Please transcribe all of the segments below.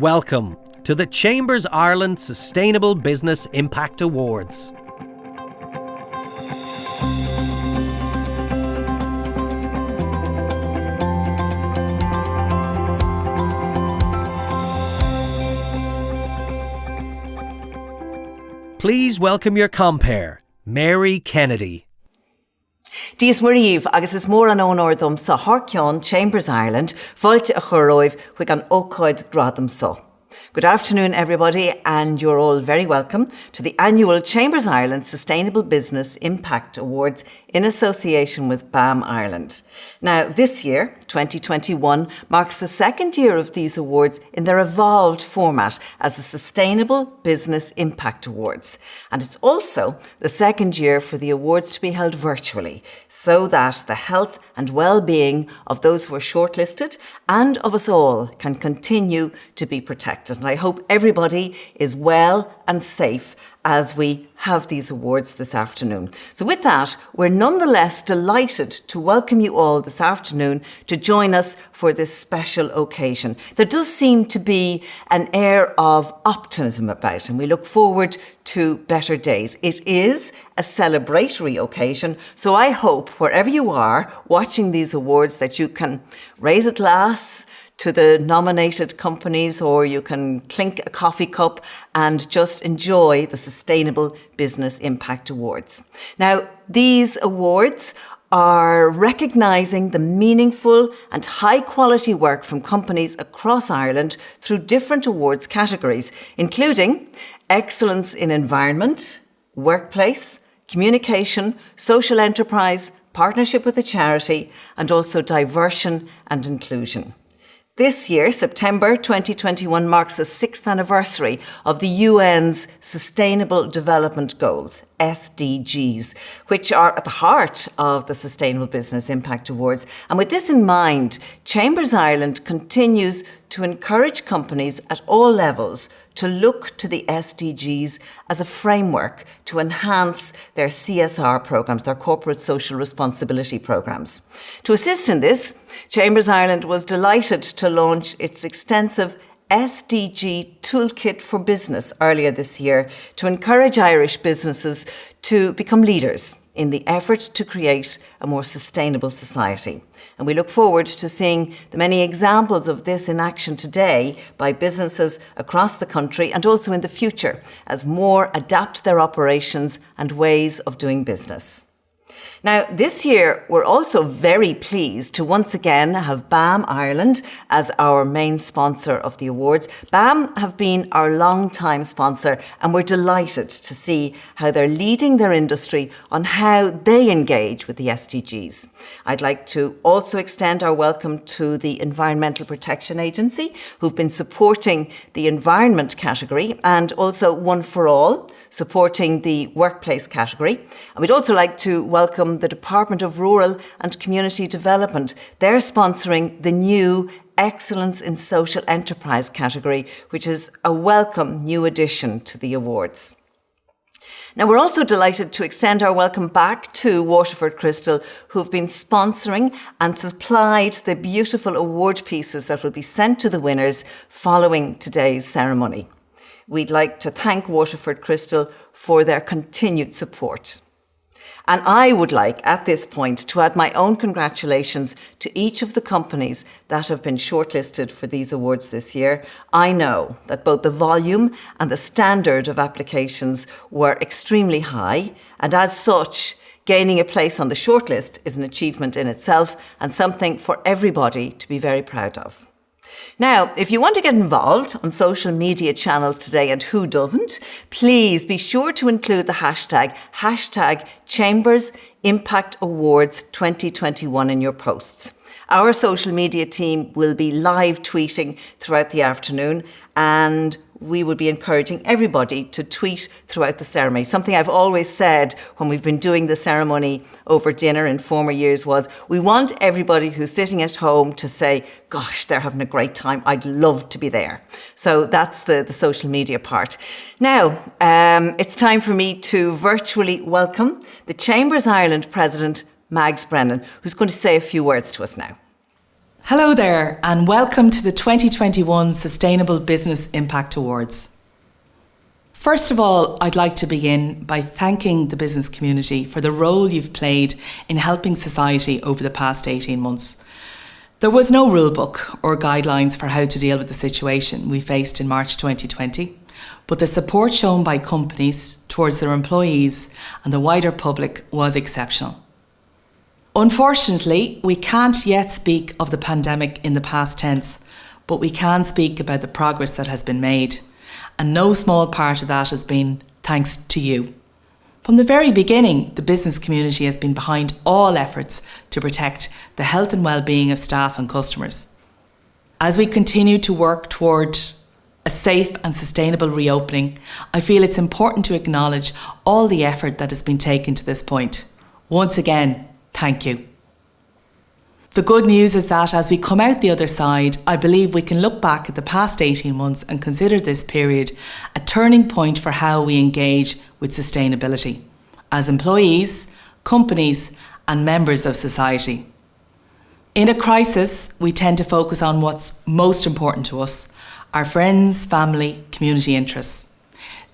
Welcome to the Chambers Ireland Sustainable Business Impact Awards. Please welcome your compere, Mary Kennedy. Díos muíomh agus is mór an ónordum sa Harceán Chambers Ireland, fáilte a churóibh chuig an ócáid gradam so. Good afternoon, everybody, and you're all very welcome to the annual Chambers Ireland Sustainable Business Impact Awards in association with BAM Ireland. Now, this year, 2021, marks the second year of these awards in their evolved format as the Sustainable Business Impact Awards. And it's also the second year for the awards to be held virtually, so that the health and well-being of those who are shortlisted and of us all can continue to be protected. And I hope everybody is well and safe as we have these awards this afternoon. So with that, we're nonetheless delighted to welcome you all this afternoon to join us for this special occasion. There does seem to be an air of optimism about, and we look forward to better days. It is a celebratory occasion, so I hope wherever you are watching these awards that you can raise a glass to the nominated companies, or you can clink a coffee cup and just enjoy the Sustainable Business Impact Awards. Now, these awards are recognising the meaningful and high quality work from companies across Ireland through different awards categories, including excellence in environment, workplace, communication, social enterprise, partnership with a charity, and also diversion and inclusion. This year, September 2021, marks the 6th anniversary of the UN's Sustainable Development Goals, SDGs, which are at the heart of the Sustainable Business Impact Awards. And with this in mind, Chambers Ireland continues to encourage companies at all levels to look to the SDGs as a framework to enhance their CSR programmes, their corporate social responsibility programmes. To assist in this, Chambers Ireland was delighted to launch its extensive SDG Toolkit for Business earlier this year to encourage Irish businesses to become leaders in the effort to create a more sustainable society. And we look forward to seeing the many examples of this in action today by businesses across the country and also in the future as more adapt their operations and ways of doing business. Now, this year, we're also very pleased to once again have BAM Ireland as our main sponsor of the awards. BAM have been our long-time sponsor, and we're delighted to see how they're leading their industry on how they engage with the SDGs. I'd like to also extend our welcome to the Environmental Protection Agency, who've been supporting the environment category, and also One for All, supporting the workplace category. And we'd also like to welcome the Department of Rural and Community Development. They're sponsoring the new Excellence in Social Enterprise category, which is a welcome new addition to the awards. Now, we're also delighted to extend our welcome back to Waterford Crystal, who've been sponsoring and supplied the beautiful award pieces that will be sent to the winners following today's ceremony. We'd like to thank Waterford Crystal for their continued support. And I would like, at this point, to add my own congratulations to each of the companies that have been shortlisted for these awards this year. I know that both the volume and the standard of applications were extremely high, and as such, gaining a place on the shortlist is an achievement in itself and something for everybody to be very proud of. Now, if you want to get involved on social media channels today, and who doesn't, please be sure to include the hashtag Chambers Impact Awards 2021 in your posts. Our social media team will be live tweeting throughout the afternoon, and we will be encouraging everybody to tweet throughout the ceremony. Something I've always said when we've been doing the ceremony over dinner in former years was, we want everybody who's sitting at home to say, gosh, they're having a great time. I'd love to be there. So that's the social media part. Now, it's time for me to virtually welcome the Chambers Ireland President, Mags Brennan, who's going to say a few words to us now. Hello there, and welcome to the 2021 Sustainable Business Impact Awards. First of all, I'd like to begin by thanking the business community for the role you've played in helping society over the past 18 months. There was no rulebook or guidelines for how to deal with the situation we faced in March 2020, but the support shown by companies towards their employees and the wider public was exceptional. Unfortunately, we can't yet speak of the pandemic in the past tense, but we can speak about the progress that has been made. And no small part of that has been thanks to you. From the very beginning, the business community has been behind all efforts to protect the health and well-being of staff and customers. As we continue to work toward a safe and sustainable reopening, I feel it's important to acknowledge all the effort that has been taken to this point. Once again, thank you. The good news is that as we come out the other side, I believe we can look back at the past 18 months and consider this period a turning point for how we engage with sustainability as employees, companies, and members of society. In a crisis, we tend to focus on what's most important to us, our friends, family, community interests.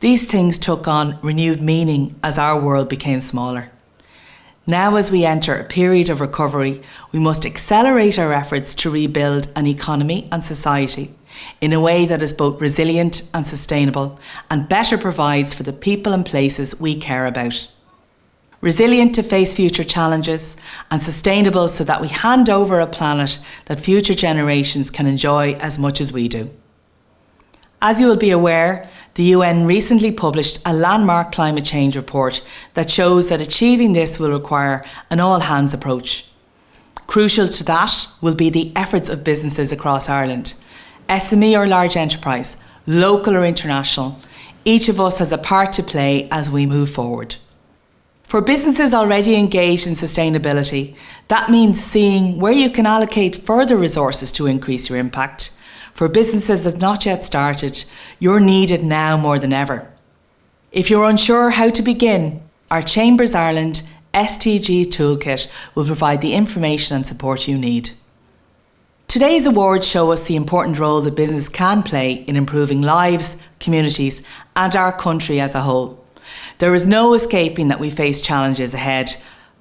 These things took on renewed meaning as our world became smaller. Now, as we enter a period of recovery, we must accelerate our efforts to rebuild an economy and society in a way that is both resilient and sustainable and better provides for the people and places we care about. Resilient to face future challenges and sustainable so that we hand over a planet that future generations can enjoy as much as we do. As you will be aware, the UN recently published a landmark climate change report that shows that achieving this will require an all-hands approach. Crucial to that will be the efforts of businesses across Ireland, SME or large enterprise, local or international. Each of us has a part to play as we move forward. For businesses already engaged in sustainability, that means seeing where you can allocate further resources to increase your impact. For businesses that have not yet started, you're needed now more than ever. If you're unsure how to begin, our Chambers Ireland SDG Toolkit will provide the information and support you need. Today's awards show us the important role that business can play in improving lives, communities, and our country as a whole. There is no escaping that we face challenges ahead,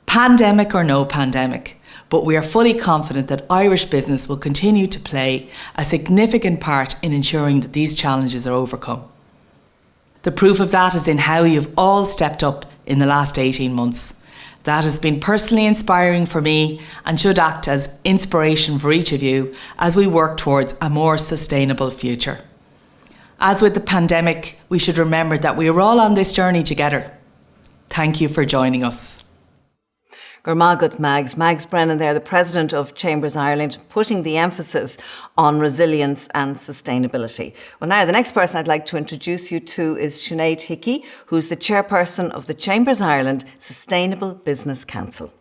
pandemic or no pandemic. But we are fully confident that Irish business will continue to play a significant part in ensuring that these challenges are overcome. The proof of that is in how you've all stepped up in the last 18 months. That has been personally inspiring for me and should act as inspiration for each of you as we work towards a more sustainable future. As with the pandemic, we should remember that we are all on this journey together. Thank you for joining us. Gormagut Mags Brennan there, the President of Chambers Ireland, putting the emphasis on resilience and sustainability. Well, now the next person I'd like to introduce you to is Sinead Hickey, who's the Chairperson of the Chambers Ireland Sustainable Business Council.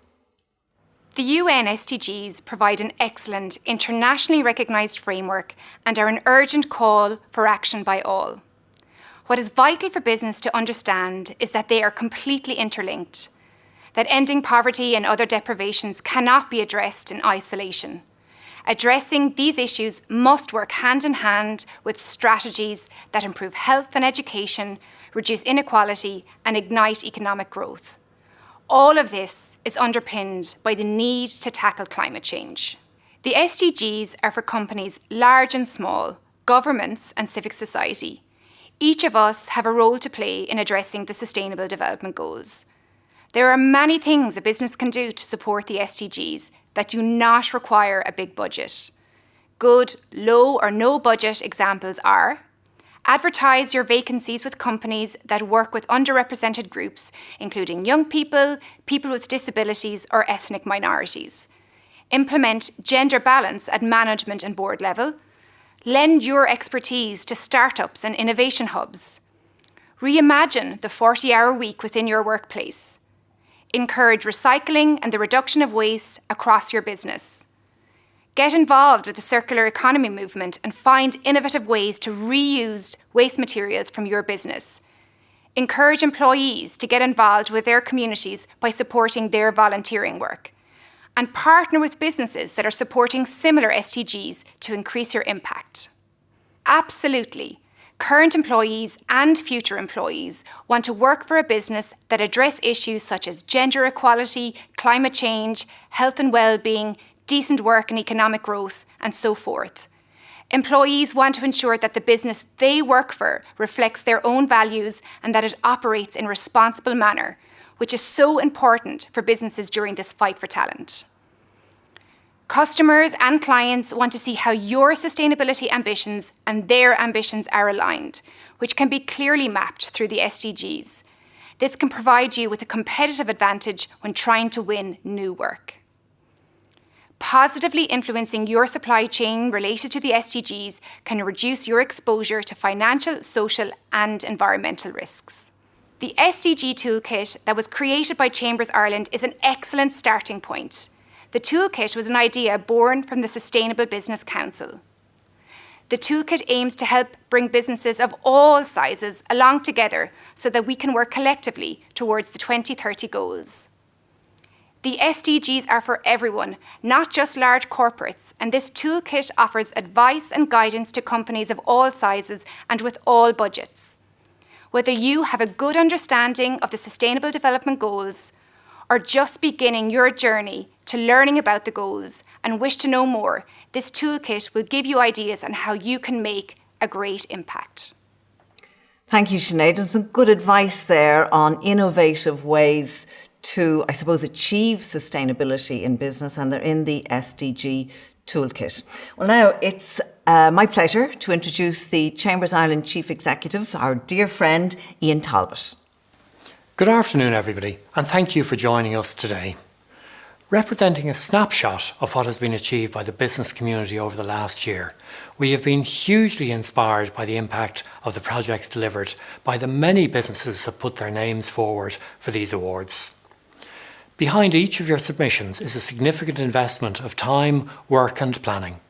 The UN SDGs provide an excellent, internationally recognised framework and are an urgent call for action by all. What is vital for business to understand is that they are completely interlinked, that ending poverty and other deprivations cannot be addressed in isolation. Addressing these issues must work hand in hand with strategies that improve health and education, reduce inequality, and ignite economic growth. All of this is underpinned by the need to tackle climate change. The SDGs are for companies large and small, governments and civic society. Each of us have a role to play in addressing the Sustainable Development Goals. There are many things a business can do to support the SDGs that do not require a big budget. Good, low or no budget examples are: advertise your vacancies with companies that work with underrepresented groups, including young people, people with disabilities or ethnic minorities. Implement gender balance at management and board level. Lend your expertise to startups and innovation hubs. Reimagine the 40-hour week within your workplace. Encourage recycling and the reduction of waste across your business. Get involved with the circular economy movement and find innovative ways to reuse waste materials from your business. Encourage employees to get involved with their communities by supporting their volunteering work. and partner with businesses that are supporting similar SDGs to increase your impact. Absolutely. Current employees and future employees want to work for a business that address issues such as gender equality, climate change, health and well-being, decent work and economic growth, and so forth. Employees want to ensure that the business they work for reflects their own values and that it operates in a responsible manner, which is so important for businesses during this fight for talent. Customers and clients want to see how your sustainability ambitions and their ambitions are aligned, which can be clearly mapped through the SDGs. This can provide you with a competitive advantage when trying to win new work. Positively influencing your supply chain related to the SDGs can reduce your exposure to financial, social, and environmental risks. The SDG Toolkit that was created by Chambers Ireland is an excellent starting point. The toolkit was an idea born from the Sustainable Business Council. The toolkit aims to help bring businesses of all sizes along together so that we can work collectively towards the 2030 goals. The SDGs are for everyone, not just large corporates, and this toolkit offers advice and guidance to companies of all sizes and with all budgets. Whether you have a good understanding of the Sustainable Development Goals or just beginning your journey to learning about the goals and wish to know more, this toolkit will give you ideas on how you can make a great impact. Thank you, Sinead. And some good advice there on innovative ways to, I suppose, achieve sustainability in business, and they're in the SDG Toolkit. Well, now it's my pleasure to introduce the Chambers Ireland Chief Executive, our dear friend, Ian Talbot. Good afternoon, everybody, and thank you for joining us today. Representing a snapshot of what has been achieved by the business community over the last year, we have been hugely inspired by the impact of the projects delivered by the many businesses that put their names forward for these awards. Behind each of your submissions is a significant investment of time, work and planning.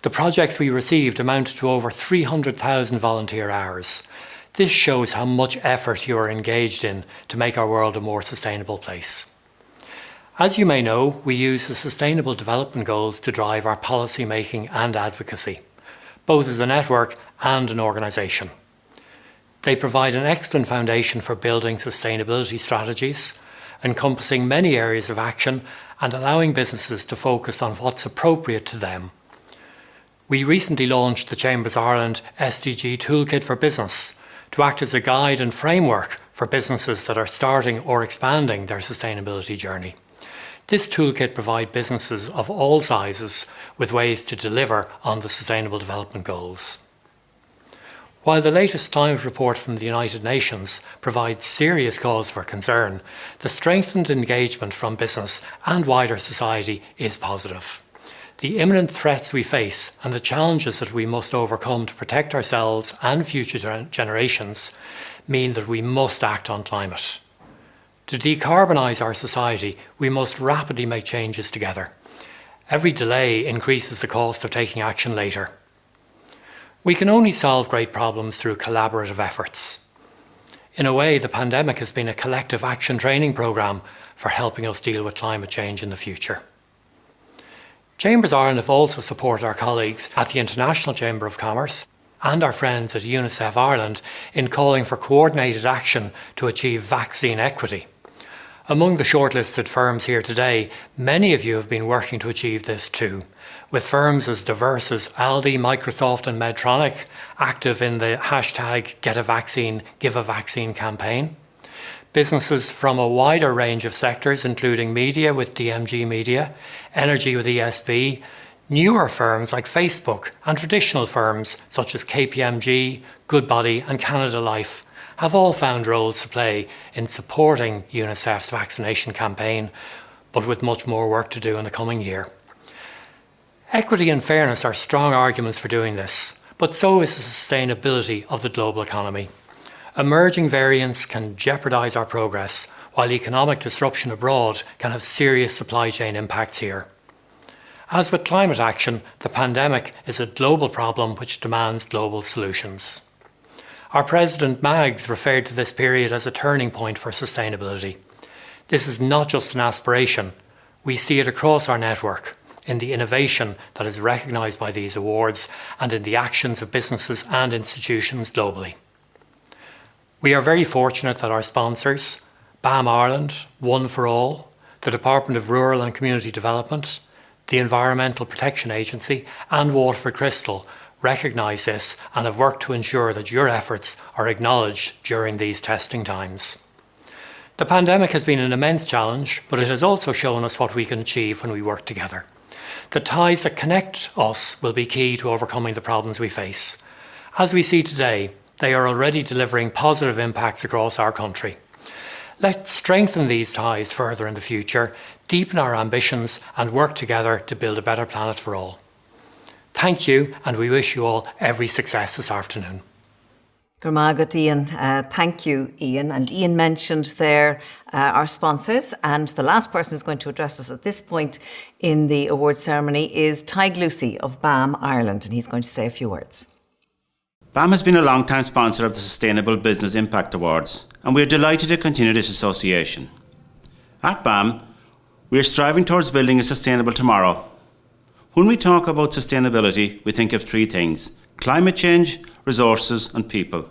The projects we received amounted to over 300,000 volunteer hours. This shows how much effort you are engaged in to make our world a more sustainable place. As you may know, we use the Sustainable Development Goals to drive our policy making and advocacy, both as a network and an organisation. They provide an excellent foundation for building sustainability strategies, encompassing many areas of action and allowing businesses to focus on what's appropriate to them. We recently launched the Chambers Ireland SDG Toolkit for Business to act as a guide and framework for businesses that are starting or expanding their sustainability journey. This toolkit provides businesses of all sizes with ways to deliver on the Sustainable Development Goals. While the latest climate report from the United Nations provides serious cause for concern, the strengthened engagement from business and wider society is positive. The imminent threats we face and the challenges that we must overcome to protect ourselves and future generations mean that we must act on climate. To decarbonise our society, we must rapidly make changes together. Every delay increases the cost of taking action later. We can only solve great problems through collaborative efforts. In a way, the pandemic has been a collective action training programme for helping us deal with climate change in the future. Chambers Ireland have also supported our colleagues at the International Chamber of Commerce and our friends at UNICEF Ireland in calling for coordinated action to achieve vaccine equity. Among the shortlisted firms here today, many of you have been working to achieve this too, with firms as diverse as Aldi, Microsoft and Medtronic active in the hashtag Get a Vaccine, Give a Vaccine campaign. Businesses from a wider range of sectors, including media with DMG Media, energy with ESB, newer firms like Facebook and traditional firms such as KPMG, Goodbody and Canada Life have all found roles to play in supporting UNICEF's vaccination campaign, but with much more work to do in the coming year. Equity and fairness are strong arguments for doing this, but so is the sustainability of the global economy. Emerging variants can jeopardise our progress, while economic disruption abroad can have serious supply chain impacts here. As with climate action, the pandemic is a global problem which demands global solutions. Our President Maggs referred to this period as a turning point for sustainability. This is not just an aspiration. We see it across our network, in the innovation that is recognised by these awards and in the actions of businesses and institutions globally. We are very fortunate that our sponsors, BAM Ireland, One for All, the Department of Rural and Community Development, the Environmental Protection Agency and Waterford Crystal recognise this and have worked to ensure that your efforts are acknowledged during these testing times. The pandemic has been an immense challenge, but it has also shown us what we can achieve when we work together. The ties that connect us will be key to overcoming the problems we face. As we see today, they are already delivering positive impacts across our country. Let's strengthen these ties further in the future, deepen our ambitions and work together to build a better planet for all. Thank you, and we wish you all every success this afternoon. Gurmagat, Ian. Thank you, Ian. And Ian mentioned there our sponsors, and the last person who's going to address us at this point in the awards ceremony is Tig Lucy of BAM Ireland, and he's going to say a few words. BAM has been a long-time sponsor of the Sustainable Business Impact Awards, and we are delighted to continue this association. At BAM, we are striving towards building a sustainable tomorrow. When we talk about sustainability, we think of three things: climate change, resources and people.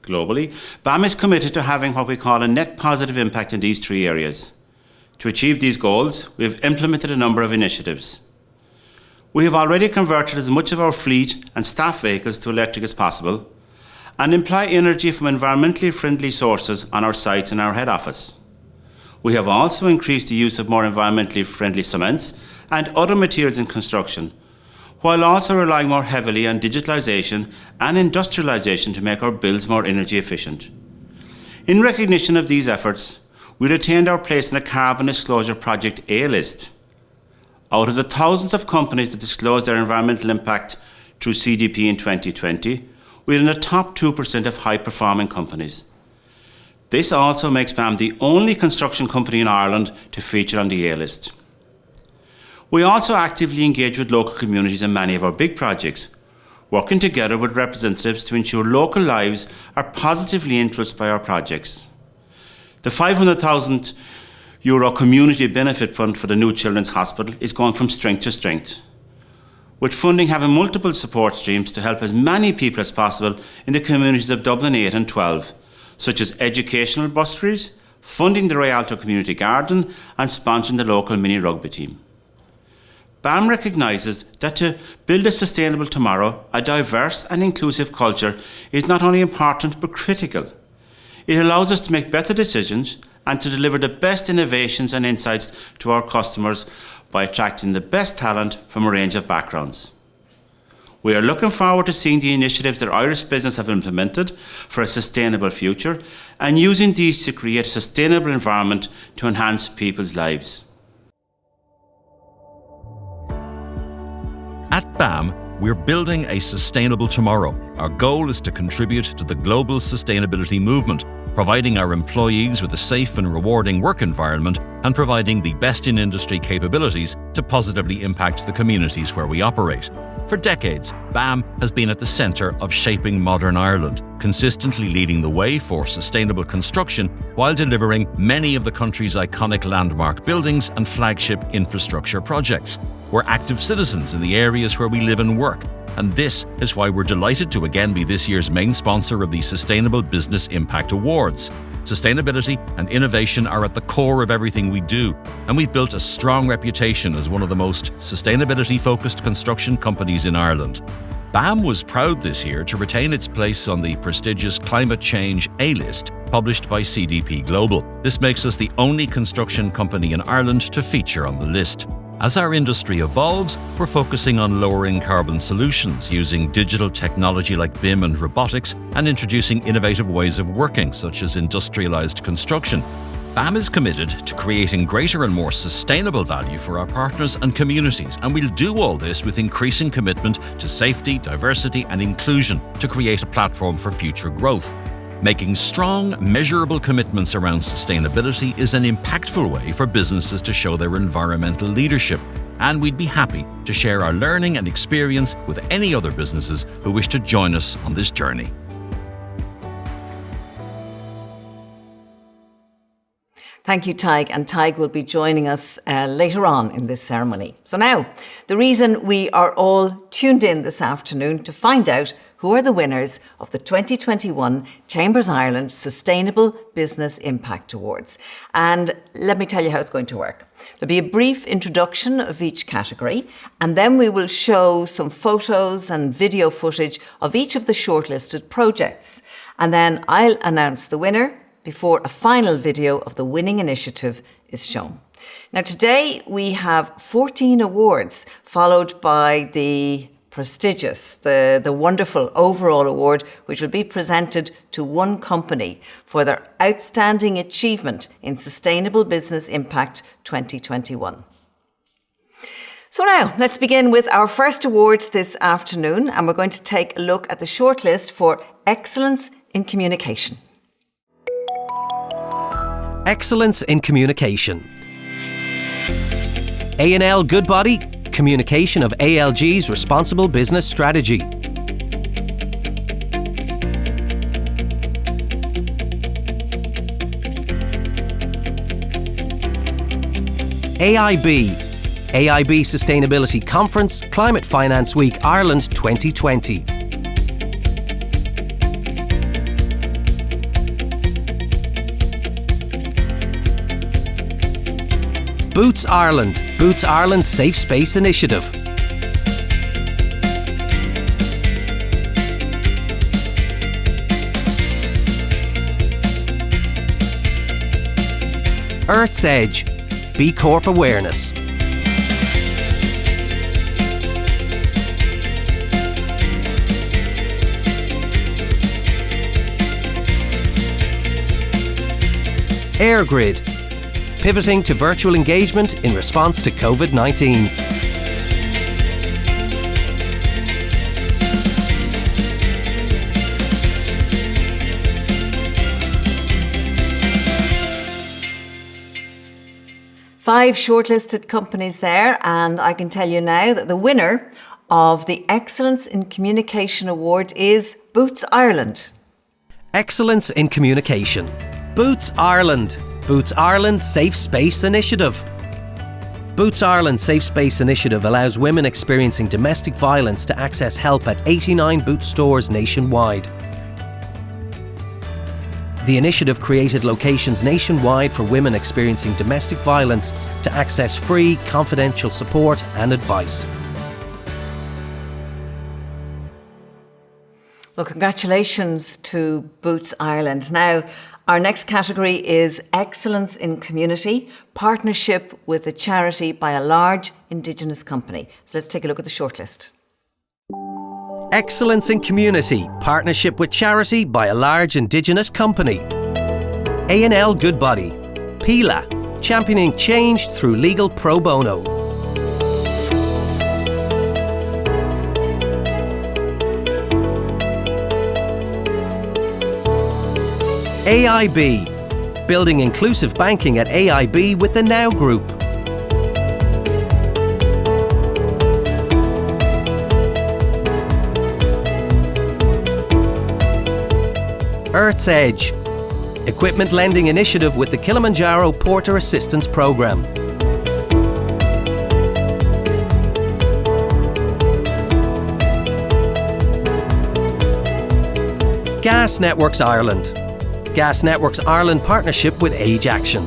Globally, BAM is committed to having what we call a net positive impact in these three areas. To achieve these goals, we have implemented a number of initiatives. We have already converted as much of our fleet and staff vehicles to electric as possible and employ energy from environmentally friendly sources on our sites and our head office. We have also increased the use of more environmentally friendly cements and other materials in construction, while also relying more heavily on digitalisation and industrialisation to make our builds more energy efficient. In recognition of these efforts, we retained our place in the Carbon Disclosure Project A list. Out of the thousands of companies that disclosed their environmental impact through CDP in 2020, we are in the top 2% of high-performing companies. This also makes BAM the only construction company in Ireland to feature on the A list. We also actively engage with local communities in many of our big projects, working together with representatives to ensure local lives are positively influenced by our projects. The €500,000 community benefit fund for the new Children's Hospital is going from strength to strength, with funding having multiple support streams to help as many people as possible in the communities of Dublin 8 and 12, such as educational bursaries, funding the Rialto Community Garden and sponsoring the local mini rugby team. BAM recognises that to build a sustainable tomorrow, a diverse and inclusive culture is not only important but critical. It allows us to make better decisions and to deliver the best innovations and insights to our customers by attracting the best talent from a range of backgrounds. We are looking forward to seeing the initiatives that Irish business have implemented for a sustainable future and using these to create a sustainable environment to enhance people's lives. At BAM, we're building a sustainable tomorrow. Our goal is to contribute to the global sustainability movement, providing our employees with a safe and rewarding work environment and providing the best-in-industry capabilities to positively impact the communities where we operate. For decades, BAM has been at the centre of shaping modern Ireland, consistently leading the way for sustainable construction while delivering many of the country's iconic landmark buildings and flagship infrastructure projects. We're active citizens in the areas where we live and work, and this is why we're delighted to again be this year's main sponsor of the Sustainable Business Impact Awards. Sustainability and innovation are at the core of everything we do, and we've built a strong reputation as one of the most sustainability-focused construction companies in Ireland. BAM was proud this year to retain its place on the prestigious Climate Change A-list published by CDP Global. This makes us the only construction company in Ireland to feature on the list. As our industry evolves, we're focusing on lowering carbon solutions using digital technology like BIM and robotics and introducing innovative ways of working such as industrialised construction. BAM is committed to creating greater and more sustainable value for our partners and communities, and we'll do all this with increasing commitment to safety, diversity and inclusion to create a platform for future growth. Making strong, measurable commitments around sustainability is an impactful way for businesses to show their environmental leadership, and we'd be happy to share our learning and experience with any other businesses who wish to join us on this journey. Thank you, Tig, and Tig will be joining us later on in this ceremony. So now, the reason we are all tuned in this afternoon to find out who are the winners of the 2021 Chambers Ireland Sustainable Business Impact Awards. And let me tell you how it's going to work. There'll be a brief introduction of each category, and then we will show some photos and video footage of each of the shortlisted projects. And then I'll announce the winner before a final video of the winning initiative is shown. Now today we have 14 awards, followed by the prestigious, the wonderful overall award, which will be presented to one company for their outstanding achievement in Sustainable Business Impact 2021. So now, let's begin with our first award this afternoon, and we're going to take a look at the shortlist for Excellence in Communication. Excellence in Communication. A&L Goodbody, communication of ALG's responsible business strategy. AIB Sustainability Conference, Climate Finance Week Ireland 2020. Boots Ireland Safe Space Initiative. Earth's Edge, B Corp Awareness. AirGrid, pivoting to virtual engagement in response to COVID-19. Five shortlisted companies there, and I can tell you now that the winner of the Excellence in Communication Award is Boots Ireland. Excellence in Communication. Boots Ireland Safe Space Initiative. Boots Ireland Safe Space Initiative allows women experiencing domestic violence to access help at 89 Boots stores nationwide. The initiative created locations nationwide for women experiencing domestic violence to access free, confidential support and advice. Well, congratulations to Boots Ireland. Now, our next category is Excellence in Community, partnership with a charity by a large Indigenous company. So let's take a look at the shortlist. Excellence in Community, partnership with charity by a large Indigenous company. A&L Goodbody, PILA, championing change through legal pro bono. AIB, building inclusive banking at AIB with the Now Group. Earth's Edge, equipment lending initiative with the Kilimanjaro Porter Assistance Programme. Gas Networks Ireland, Gas Networks Ireland partnership with Age Action.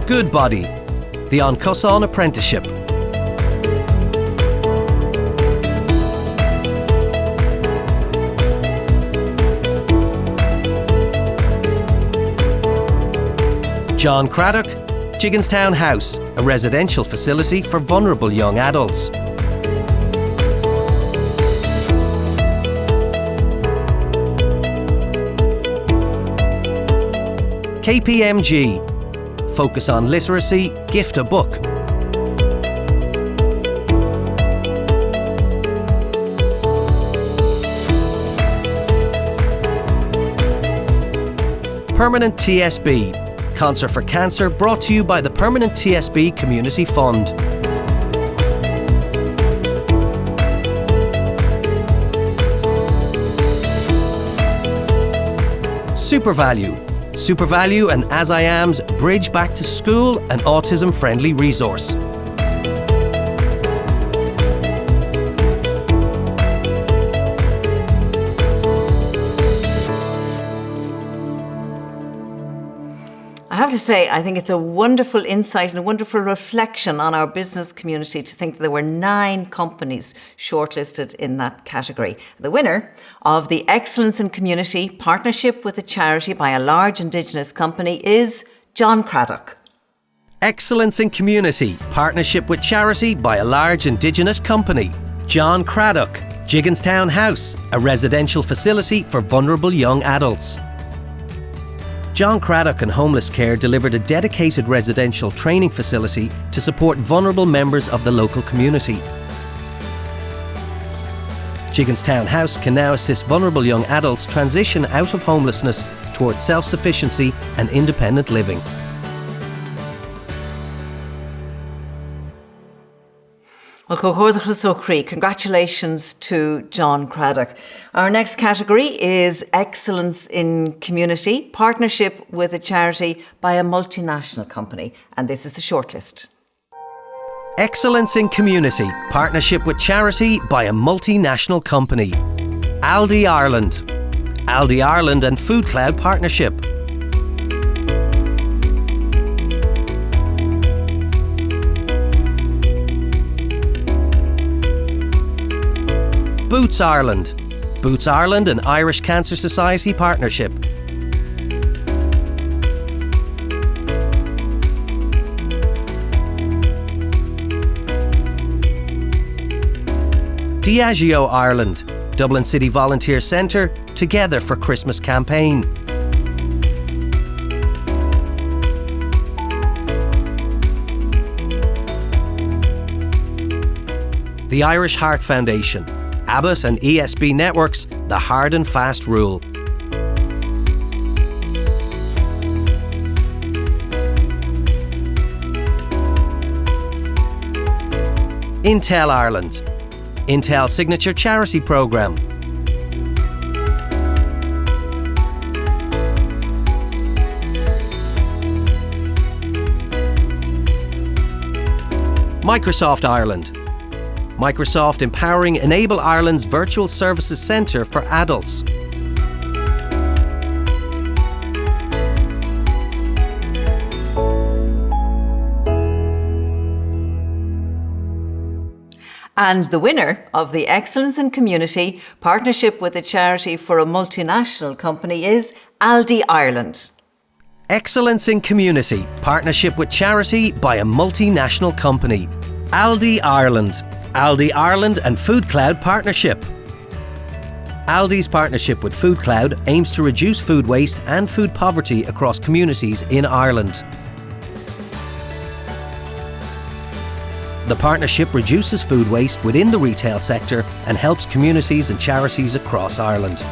Goodbody, the Cualann Apprenticeship. John Cradock, Jigginstown House, a residential facility for vulnerable young adults. KPMG, focus on literacy, gift a book. Permanent TSB, Concert for Cancer, brought to you by the Permanent TSB Community Fund. SuperValue. SuperValue and As I Am's Bridge Back to School, an autism-friendly resource. I have to say, I think it's a wonderful insight and a wonderful reflection on our business community to think that there were 9 companies shortlisted in that category. The winner of the Excellence in Community Partnership with a Charity by a large Indigenous company is John Cradock. Excellence in Community Partnership with Charity by a large Indigenous company. John Cradock. Jigginstown House, a residential facility for vulnerable young adults. John Cradock and Homeless Care delivered a dedicated residential training facility to support vulnerable members of the local community. Jigginstown House can now assist vulnerable young adults transition out of homelessness towards self-sufficiency and independent living. Well, congratulations to John Cradock. Our next category is Excellence in Community, Partnership with a Charity by a multinational company. And this is the shortlist. Excellence in Community, Partnership with Charity by a multinational company. Aldi Ireland. Aldi Ireland and FoodCloud Partnership. Boots Ireland. Boots Ireland and Irish Cancer Society Partnership. Diageo Ireland. Dublin City Volunteer Centre, Together for Christmas campaign. The Irish Heart Foundation. Abbott and ESB Networks, The Hard and Fast Rule. Intel Ireland. Intel Signature Charity Programme. Microsoft Ireland. Microsoft empowering Enable Ireland's Virtual Services Centre for adults. And the winner of the Excellence in Community Partnership with a Charity for a multinational company is Aldi Ireland. Excellence in Community Partnership with Charity by a multinational company. Aldi Ireland. Aldi Ireland and FoodCloud Partnership. Aldi's partnership with FoodCloud aims to reduce food waste and food poverty across communities in Ireland. The partnership reduces food waste within the retail sector and helps communities and charities across Ireland.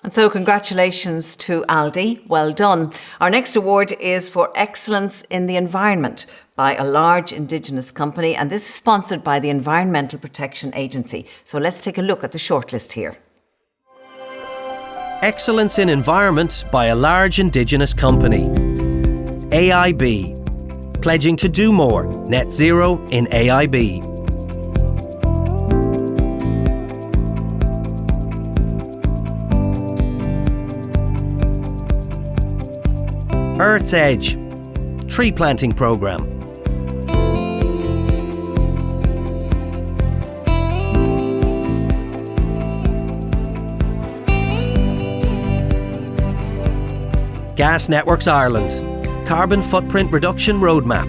And so congratulations to Aldi, well done. Our next award is for Excellence in the Environment by a large Indigenous company, and this is sponsored by the Environmental Protection Agency. So let's take a look at the shortlist here. Excellence in Environment by a large Indigenous company. AIB, pledging to do more, net zero in AIB. Earth's Edge, tree planting programme. Gas Networks Ireland, carbon footprint reduction roadmap.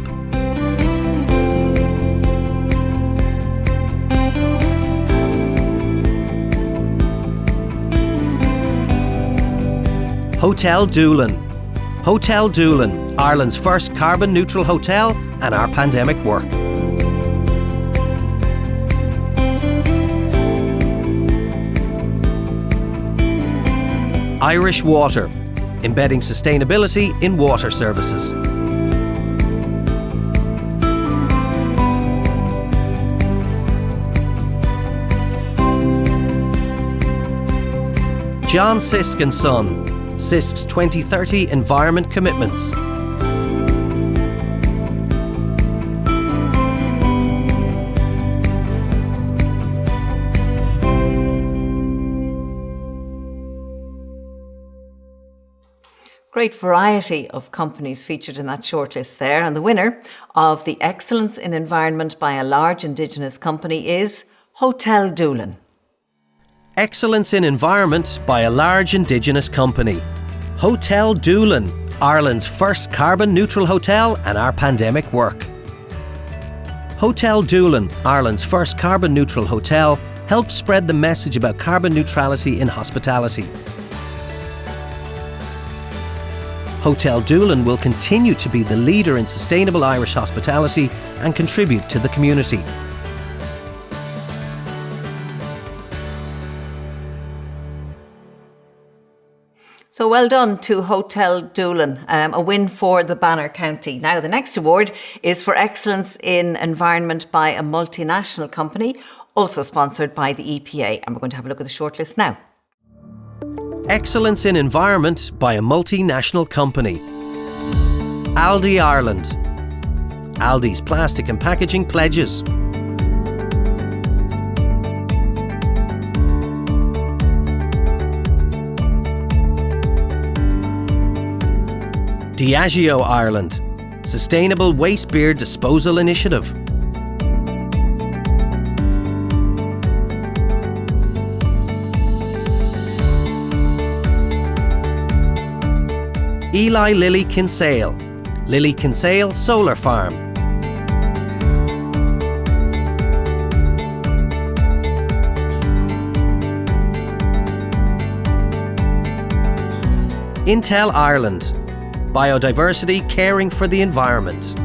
Hotel Doolin. Hotel Doolin, Ireland's first carbon neutral hotel and our pandemic work. Irish Water, embedding sustainability in water services. John Sisk and Son, Sisk's 2030 Environment Commitments. Great variety of companies featured in that shortlist there. And the winner of the Excellence in Environment by a large Indigenous company is Hotel Doolin. Excellence in Environment by a large Indigenous company. Hotel Doolin, Ireland's first carbon neutral hotel and our pandemic work. Hotel Doolin, Ireland's first carbon neutral hotel, helps spread the message about carbon neutrality in hospitality. Hotel Doolin will continue to be the leader in sustainable Irish hospitality and contribute to the community. So well done to Hotel Doolin, a win for the Banner County. Now the next award is for Excellence in Environment by a multinational company, also sponsored by the EPA. And we're going to have a look at the shortlist now. Excellence in Environment by a multinational company. Aldi Ireland. Aldi's plastic and packaging pledges. Diageo Ireland. Sustainable Waste Beer Disposal Initiative. Eli Lilly Kinsale, Lilly Kinsale Solar Farm. Intel Ireland, Biodiversity Caring for the Environment.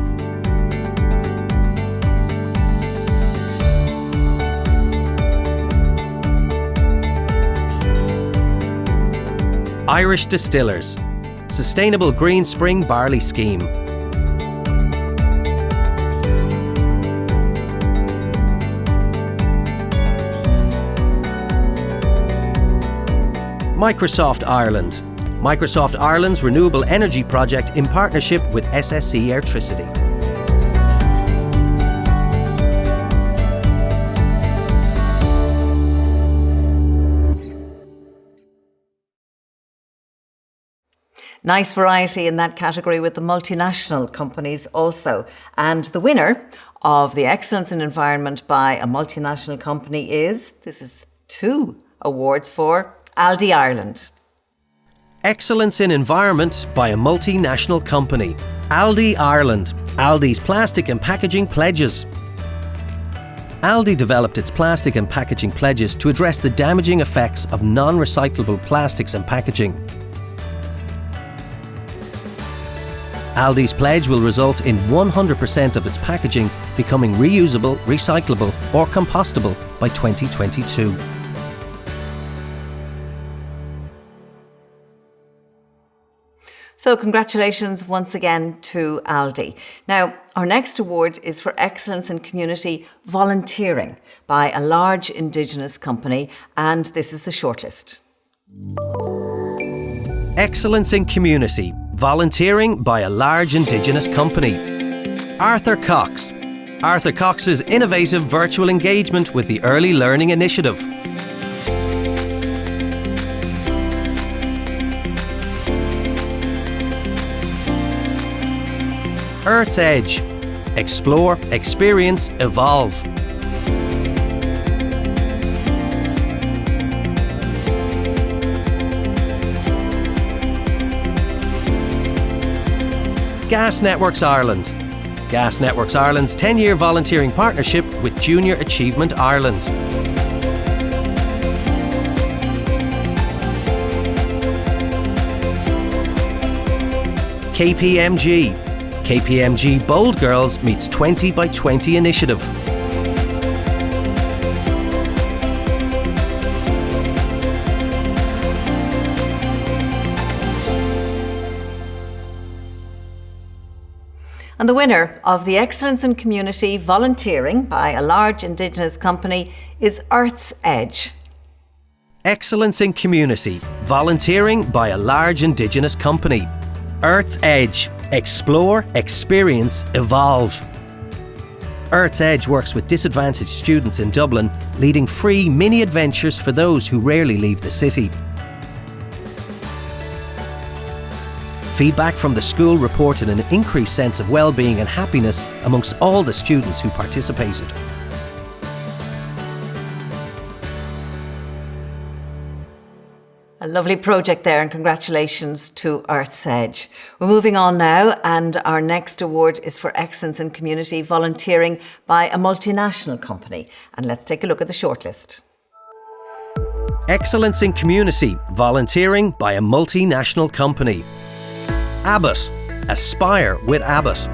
Irish Distillers, Sustainable Green Spring Barley Scheme. Microsoft Ireland. Microsoft Ireland's renewable energy project in partnership with SSE Airtricity. Nice variety in that category with the multinational companies also. And the winner of the Excellence in Environment by a multinational company is, this is 2 awards for Aldi Ireland. Excellence in Environment by a multinational company. Aldi Ireland, Aldi's plastic and packaging pledges. Aldi developed its plastic and packaging pledges to address the damaging effects of non-recyclable plastics and packaging. Aldi's pledge will result in 100% of its packaging becoming reusable, recyclable or compostable by 2022. So congratulations once again to Aldi. Now, our next award is for Excellence in Community Volunteering by a large Indigenous company, and this is the shortlist. Excellence in Community Volunteering by a large Indigenous company. Arthur Cox. Arthur Cox's innovative virtual engagement with the Early Learning Initiative. Earth's Edge. Explore, experience, evolve. Gas Networks Ireland. Gas Networks Ireland's 10-year volunteering partnership with Junior Achievement Ireland. KPMG. KPMG Bold Girls meets 20 by 20 initiative. And the winner of the Excellence in Community Volunteering by a large Indigenous company is Earth's Edge. Excellence in Community, volunteering by a large Indigenous company. Earth's Edge, explore, experience, evolve. Earth's Edge works with disadvantaged students in Dublin, leading free mini adventures for those who rarely leave the city. Feedback from the school reported an increased sense of well-being and happiness amongst all the students who participated. A lovely project there, and congratulations to Earth's Edge. We're moving on now, and our next award is for Excellence in Community Volunteering by a multinational company. And let's take a look at the shortlist. Excellence in Community, volunteering by a multinational company. Abbott, Aspire with Abbott.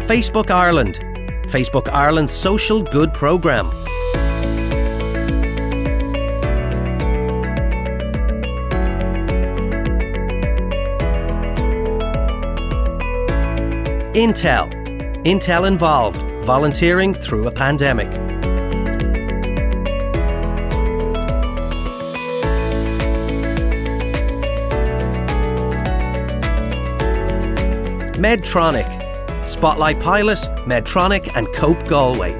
Facebook Ireland, Facebook Ireland's social good programme. Intel involved, volunteering through a pandemic. Medtronic, Spotlight Pilot, Medtronic and Cope Galway.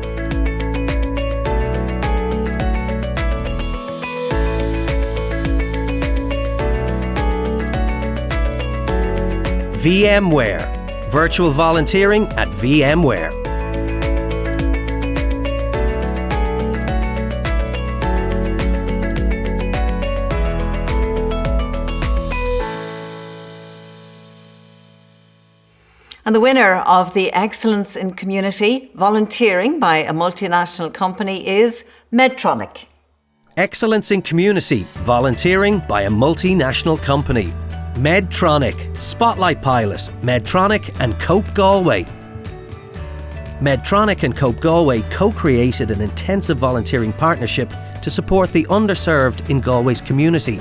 VMware, virtual volunteering at VMware. And the winner of the Excellence in Community Volunteering by a multinational company is Medtronic. Excellence in Community, volunteering by a multinational company. Medtronic, Spotlight Pilot, Medtronic and Cope Galway. Medtronic and Cope Galway co-created an intensive volunteering partnership to support the underserved in Galway's community.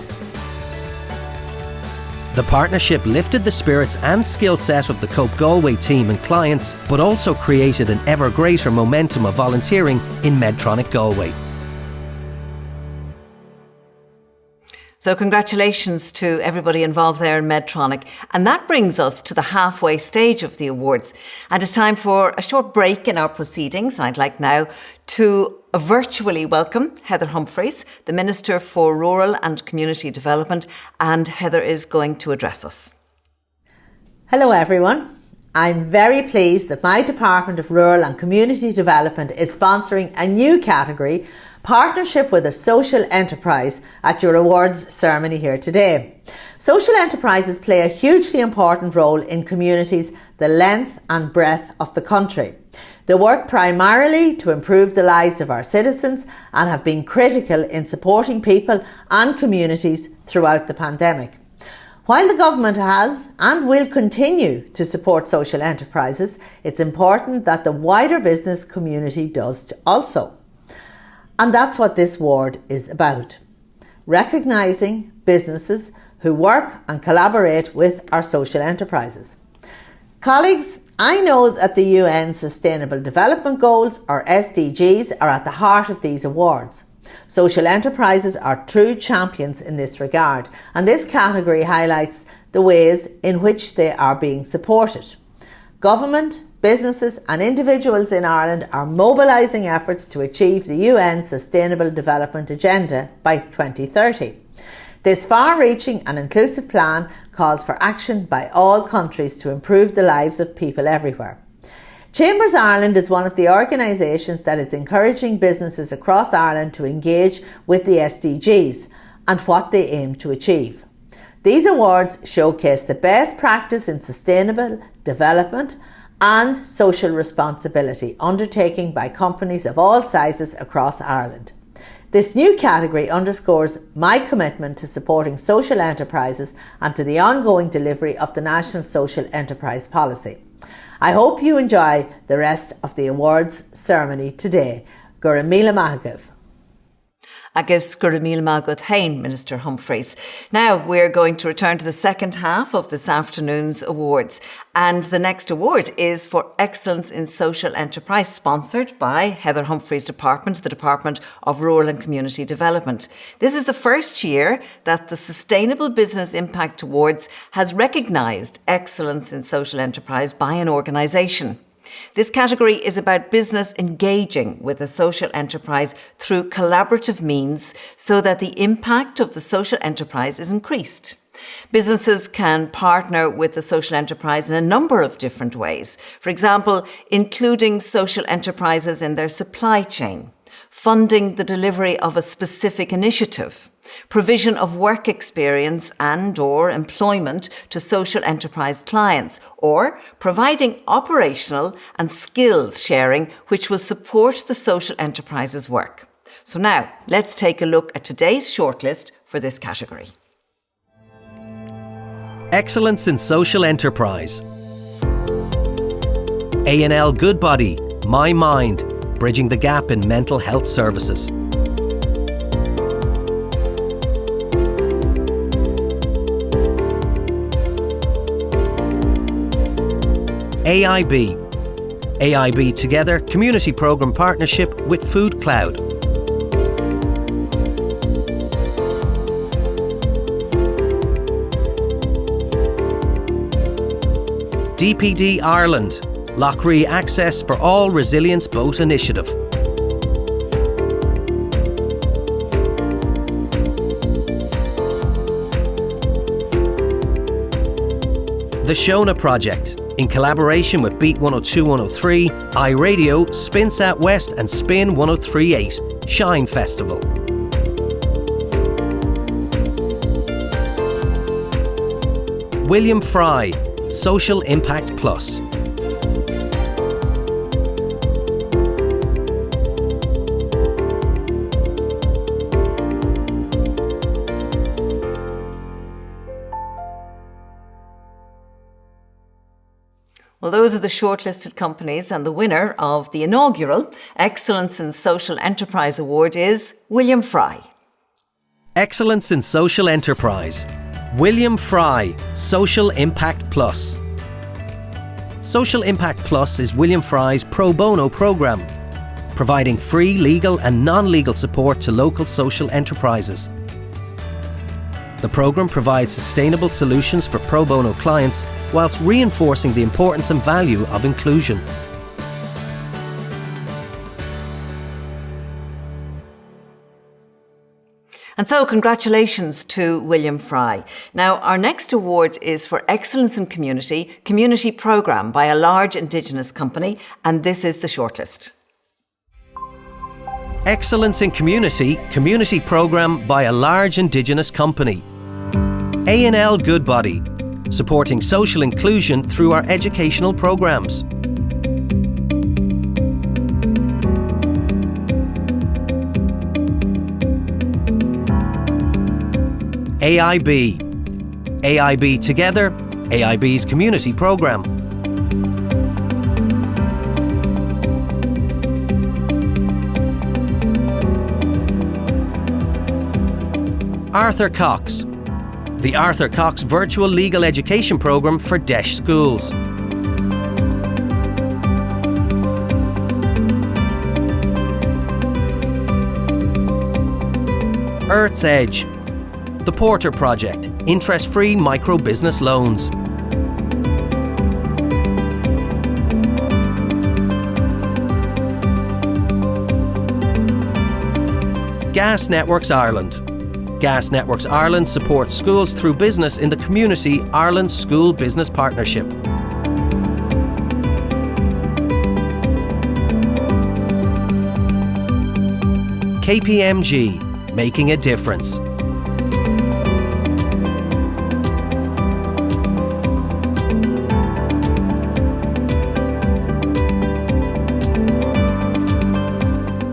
The partnership lifted the spirits and skill set of the Cope Galway team and clients, but also created an ever greater momentum of volunteering in Medtronic Galway. So congratulations to everybody involved there in Medtronic. And that brings us to the halfway stage of the awards. And it's time for a short break in our proceedings. I'd like now to virtually welcome Heather Humphreys, the Minister for Rural and Community Development, and Heather is going to address us. Hello everyone. I'm very pleased that my Department of Rural and Community Development is sponsoring a new category, partnership with a social enterprise, at your awards ceremony here today. Social enterprises play a hugely important role in communities the length and breadth of the country. They work primarily to improve the lives of our citizens and have been critical in supporting people and communities throughout the pandemic. While the government has and will continue to support social enterprises, it's important that the wider business community does also. And that's what this award is about. Recognising businesses who work and collaborate with our social enterprises. Colleagues, I know that the UN Sustainable Development Goals, or SDGs, are at the heart of these awards. Social enterprises are true champions in this regard, and this category highlights the ways in which they are being supported. Government, businesses and individuals in Ireland are mobilising efforts to achieve the UN Sustainable Development Agenda by 2030. This far-reaching and inclusive plan calls for action by all countries to improve the lives of people everywhere. Chambers Ireland is one of the organisations that is encouraging businesses across Ireland to engage with the SDGs and what they aim to achieve. These awards showcase the best practice in sustainable development and social responsibility undertaken by companies of all sizes across Ireland. This new category underscores my commitment to supporting social enterprises and to the ongoing delivery of the National Social Enterprise Policy. I hope you enjoy the rest of the awards ceremony today. Gura Míle Maithagh. agus gur míl mágad hain, Minister Humphreys. Now we're going to return to the second half of this afternoon's awards, and the next award is for Excellence in Social Enterprise, sponsored by Heather Humphreys' department, the Department of Rural and Community Development. This is the first year that the Sustainable Business Impact Awards has recognised excellence in social enterprise by an organisation. This category is about business engaging with a social enterprise through collaborative means so that the impact of the social enterprise is increased. Businesses can partner with the social enterprise in a number of different ways. For example, including social enterprises in their supply chain, funding the delivery of a specific initiative, provision of work experience and/or employment to social enterprise clients, or providing operational and skills sharing which will support the social enterprise's work. So now, let's take a look at today's shortlist for this category. Excellence in Social Enterprise. A&L Goodbody, My Mind, bridging the gap in mental health services. AIB Together Community Programme Partnership with FoodCloud. DPD Ireland, Loughree Access for All Resilience Boat Initiative. The Shona Project, in collaboration with Beat 102.103, iRadio, SpinSat West and Spin 103.8, Shine Festival. William Fry, Social Impact Plus. Well, those are the shortlisted companies, and the winner of the inaugural Excellence in Social Enterprise Award is William Fry. Excellence in Social Enterprise. William Fry, Social Impact Plus. Social Impact Plus is William Fry's pro bono programme, providing free legal and non-legal support to local social enterprises. The programme provides sustainable solutions for pro bono clients whilst reinforcing the importance and value of inclusion. And so, congratulations to William Fry. Now, our next award is for Excellence in Community Programme by a large Indigenous company, and this is the shortlist. Excellence in Community Programme by a large Indigenous company. A&L Goodbody, supporting social inclusion through our educational programmes. AIB Together, AIB's community programme. Arthur Cox, the Arthur Cox Virtual Legal Education Programme for Deaf schools. Earth's Edge, the Porter Project, interest-free micro-business loans. Gas Networks Ireland. Gas Networks Ireland supports schools through business in the community Ireland School Business Partnership. KPMG, making a difference.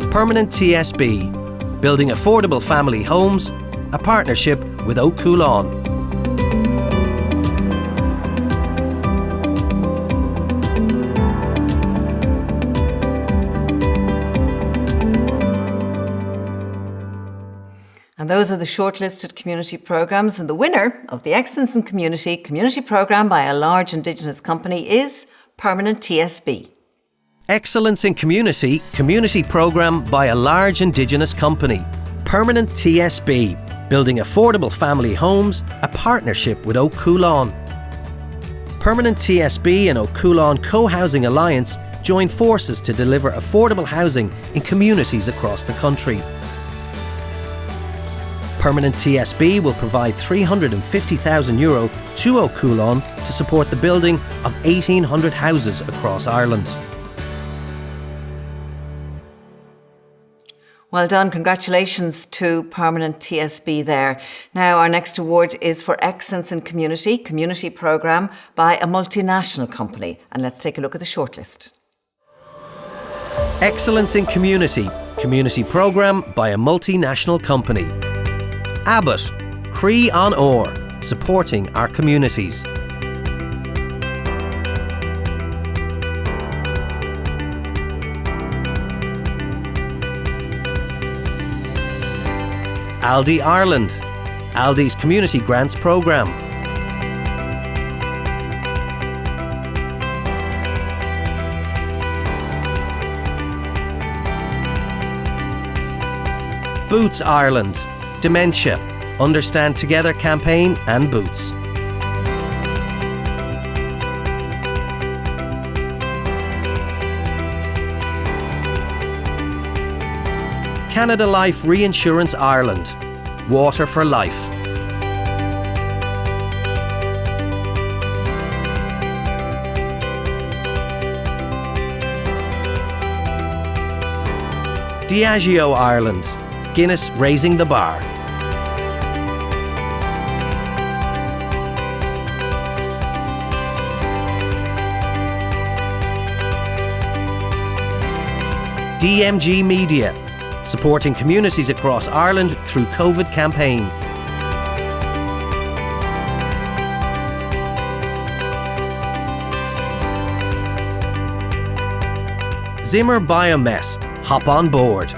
Permanent TSB, building affordable family homes, a partnership with Cualann. And those are the shortlisted community programmes, and the winner of the Excellence in Community programme by a large Indigenous company is Permanent TSB. Excellence in Community programme by a large Indigenous company. Permanent TSB, building affordable family homes, a partnership with Cualann. Permanent TSB and Cualann Co-Housing Alliance join forces to deliver affordable housing in communities across the country. Permanent TSB will provide €350,000 to Cualann to support the building of 1,800 houses across Ireland. Well done, congratulations to Permanent TSB there. Now our next award is for Excellence in Community programme by a multinational company. And let's take a look at the shortlist. Excellence in Community programme by a multinational company. Abbott, Cradock, supporting our communities. Aldi Ireland, Aldi's Community Grants Programme. Boots Ireland, Dementia, Understand Together campaign and Boots. Canada Life Reinsurance Ireland, Water for Life. Diageo Ireland, Guinness Raising the Bar. DMG Media, supporting communities across Ireland through COVID campaign. Zimmer Biomet, hop on board.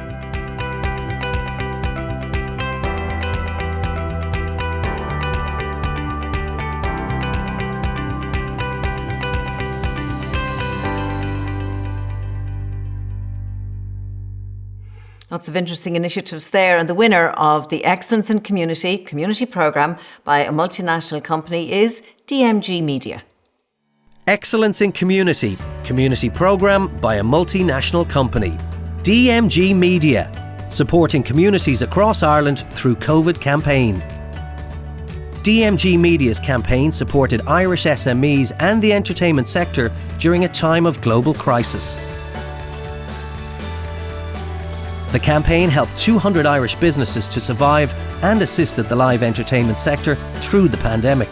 Lots of interesting initiatives there, and the winner of the Excellence in Community programme by a multinational company is DMG Media. Excellence in Community programme by a multinational company. DMG Media, supporting communities across Ireland through COVID campaign. DMG Media's campaign supported Irish SMEs and the entertainment sector during a time of global crisis. The campaign helped 200 Irish businesses to survive and assisted the live entertainment sector through the pandemic.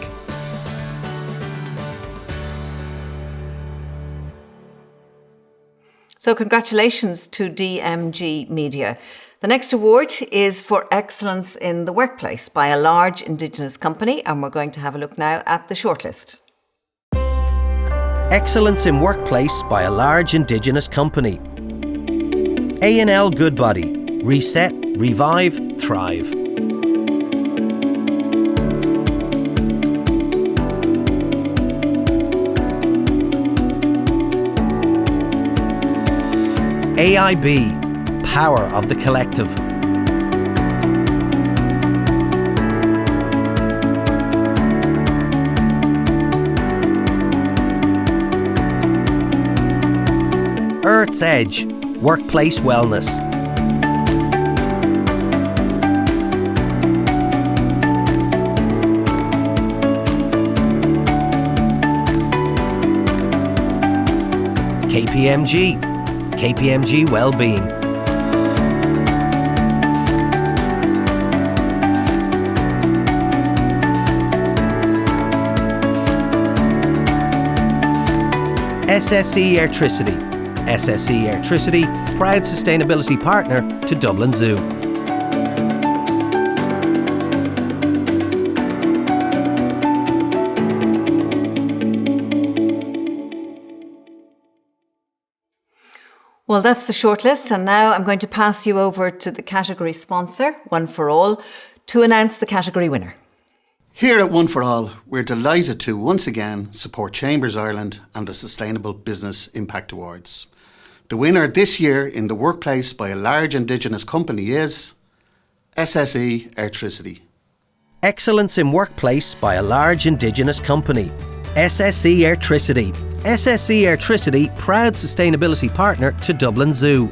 So congratulations to DMG Media. The next award is for Excellence in the Workplace by a large Indigenous company, and we're going to have a look now at the shortlist. Excellence in Workplace by a large Indigenous company. A&L Goodbody, Reset, Revive, Thrive. AIB, Power of the Collective. Earth's Edge, Workplace Wellness. KPMG Wellbeing. SSE Airtricity, proud sustainability partner to Dublin Zoo. Well, that's the shortlist, and now I'm going to pass you over to the category sponsor, One for All, to announce the category winner. Here at One for All, we're delighted to once again support Chambers Ireland and the Sustainable Business Impact Awards. The winner this year in the workplace by a large Indigenous company is SSE Airtricity. Excellence in Workplace by a large Indigenous company. SSE Airtricity. SSE Airtricity, proud sustainability partner to Dublin Zoo.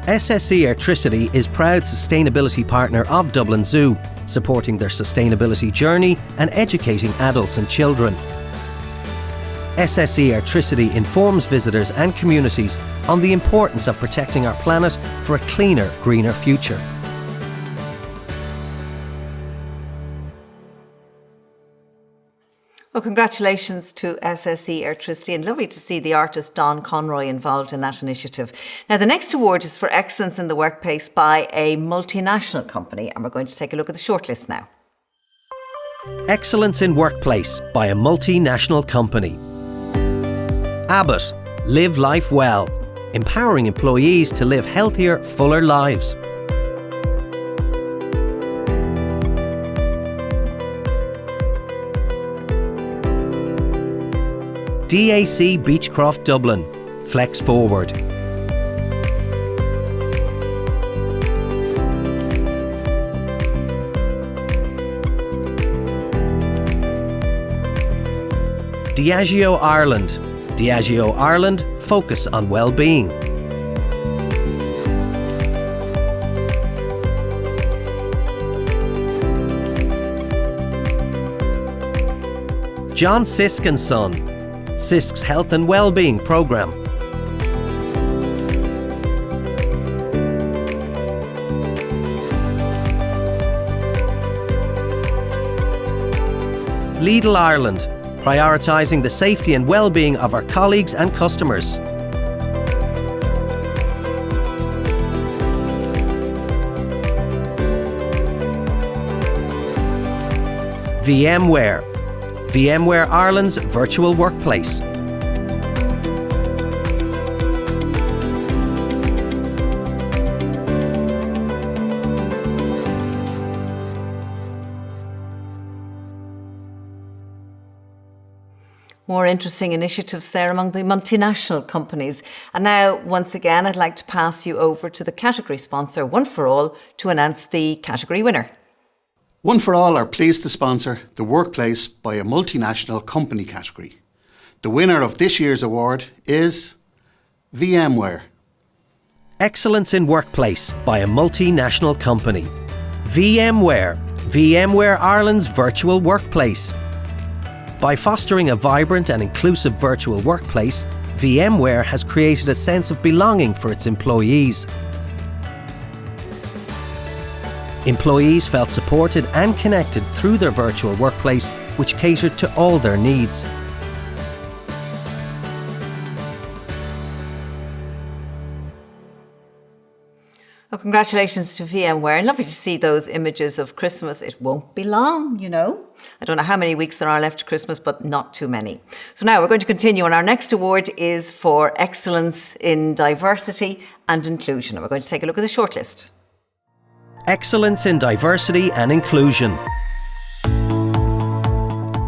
SSE Airtricity is proud sustainability partner of Dublin Zoo, supporting their sustainability journey and educating adults and children. SSE Airtricity informs visitors and communities on the importance of protecting our planet for a cleaner, greener future. Well, congratulations to SSE Airtricity, and lovely to see the artist Don Conroy involved in that initiative. Now, the next award is for excellence in the workplace by a multinational company, and we're going to take a look at the shortlist now. Excellence in Workplace by a multinational company. Abbott, Live Life Well, empowering employees to live healthier, fuller lives. DAC Beechcroft Dublin, Flex Forward. Diageo Ireland. Diageo Ireland, focus on well-being. John Sisk and Son, Sisk's Health and Wellbeing Programme. Lidl Ireland, prioritising the safety and well-being of our colleagues and customers. VMware, VMware Ireland's virtual workplace. More interesting initiatives there among the multinational companies. And now, once again, I'd like to pass you over to the category sponsor, One for All, to announce the category winner. One for All are pleased to sponsor the workplace by a multinational company category. The winner of this year's award is VMware. Excellence in Workplace by a multinational company. VMware, VMware Ireland's virtual workplace. By fostering a vibrant and inclusive virtual workplace, VMware has created a sense of belonging for its employees. Employees felt supported and connected through their virtual workplace, which catered to all their needs. Well, congratulations to VMware, and lovely to see those images of Christmas. It won't be long, you know. I don't know how many weeks there are left to Christmas, but not too many. So now we're going to continue, and our next award is for excellence in diversity and inclusion. And we're going to take a look at the shortlist. Excellence in Diversity and Inclusion.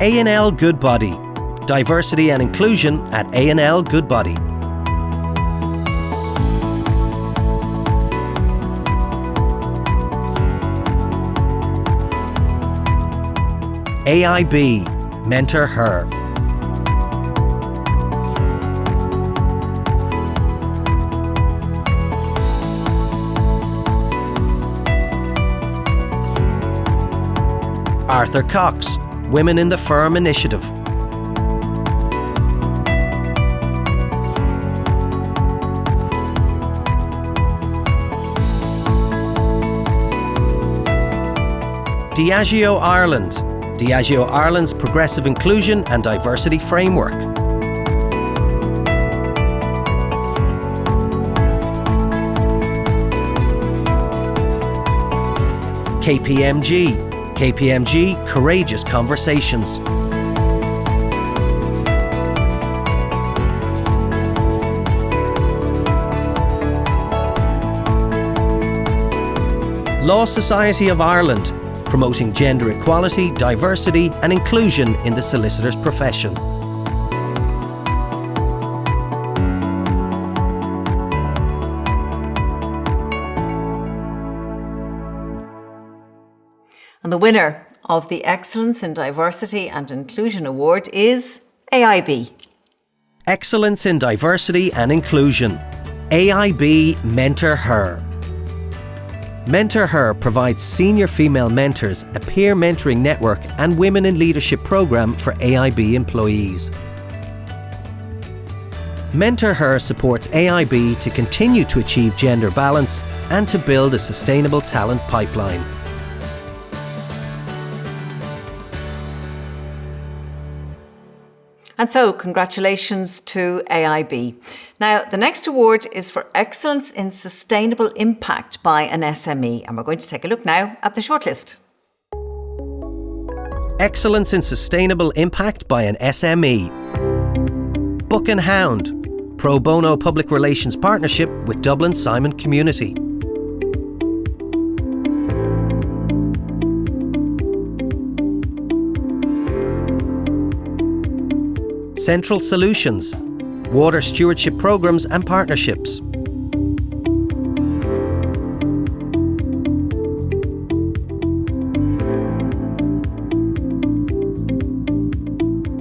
A&L Goodbody. Diversity and Inclusion at A&L Goodbody. AIB, Mentor Her. Arthur Cox, Women in the Firm Initiative. Diageo Ireland. Diageo Ireland's Progressive Inclusion and Diversity Framework. KPMG. KPMG Courageous Conversations. Law Society of Ireland, promoting gender equality, diversity and inclusion in the solicitor's profession. And the winner of the Excellence in Diversity and Inclusion Award is AIB. Excellence in Diversity and Inclusion. AIB Mentor Her. Mentor Her provides senior female mentors, a peer mentoring network and women in leadership programme for AIB employees. Mentor Her supports AIB to continue to achieve gender balance and to build a sustainable talent pipeline. And so, congratulations to AIB. Now, the next award is for Excellence in Sustainable Impact by an SME, and we're going to take a look now at the shortlist. Excellence in Sustainable Impact by an SME. Book and Hound, pro bono public relations partnership with Dublin Simon Community. Central Solutions, water stewardship programs and partnerships.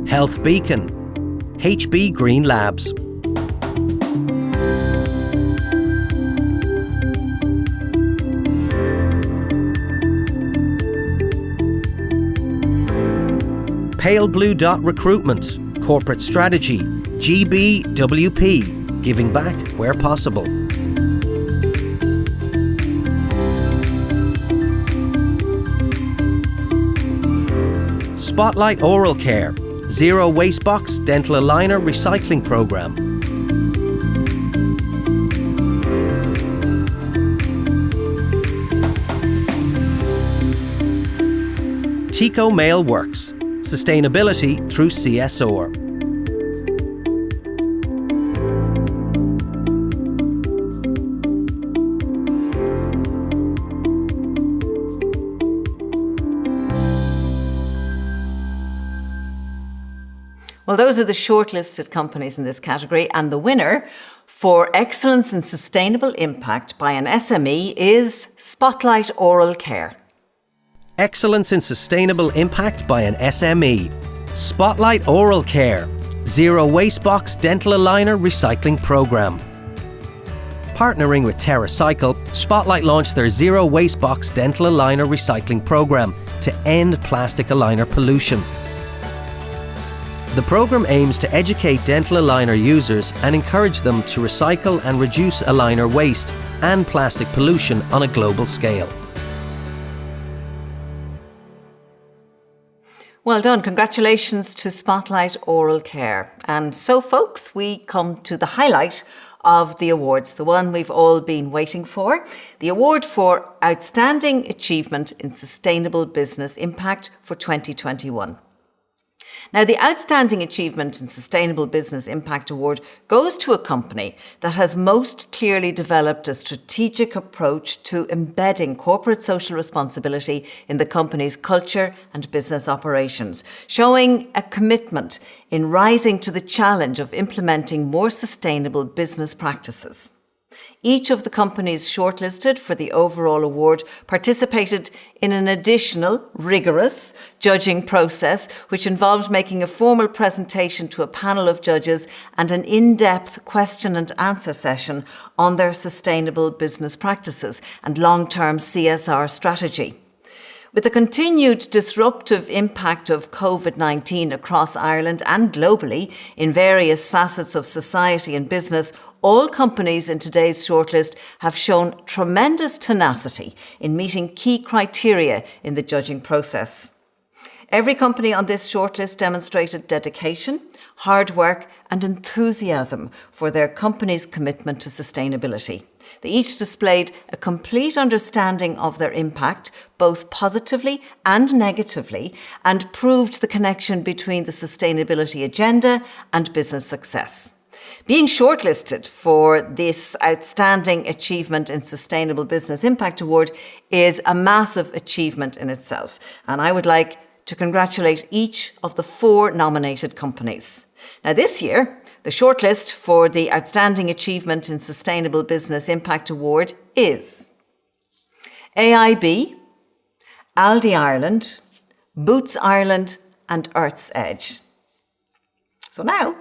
Health Beacon, HB Green Labs. Pale Blue Dot Recruitment, Corporate Strategy, GBWP, giving back where possible. Spotlight Oral Care, Zero Waste Box Dental Aligner Recycling Programme. Tico Mail Works, Sustainability through CSR. Well, those are the shortlisted companies in this category, and the winner for Excellence in Sustainable Impact by an SME is Spotlight Oral Care. Excellence in Sustainable Impact by an SME. Spotlight Oral Care, Zero Waste Box Dental Aligner Recycling Programme. Partnering with TerraCycle, Spotlight launched their Zero Waste Box Dental Aligner Recycling Programme to end plastic aligner pollution. The programme aims to educate dental aligner users and encourage them to recycle and reduce aligner waste and plastic pollution on a global scale. Well done. Congratulations to Spotlight Oral Care. And so, folks, we come to the highlight of the awards, the one we've all been waiting for, the award for Outstanding Achievement in Sustainable Business Impact for 2021. Now, the Outstanding Achievement in Sustainable Business Impact Award goes to a company that has most clearly developed a strategic approach to embedding corporate social responsibility in the company's culture and business operations, showing a commitment in rising to the challenge of implementing more sustainable business practices. Each of the companies shortlisted for the overall award participated in an additional, rigorous judging process, which involved making a formal presentation to a panel of judges and an in-depth question and answer session on their sustainable business practices and long-term CSR strategy. With the continued disruptive impact of COVID-19 across Ireland and globally in various facets of society and business, all companies in today's shortlist have shown tremendous tenacity in meeting key criteria in the judging process. Every company on this shortlist demonstrated dedication, hard work and enthusiasm for their company's commitment to sustainability. They each displayed a complete understanding of their impact, both positively and negatively, and proved the connection between the sustainability agenda and business success. Being shortlisted for this Outstanding Achievement in Sustainable Business Impact Award is a massive achievement in itself, and I would like to congratulate each of the 4 nominated companies. Now this year, the shortlist for the Outstanding Achievement in Sustainable Business Impact Award is AIB, Aldi Ireland, Boots Ireland and Earth's Edge. So now,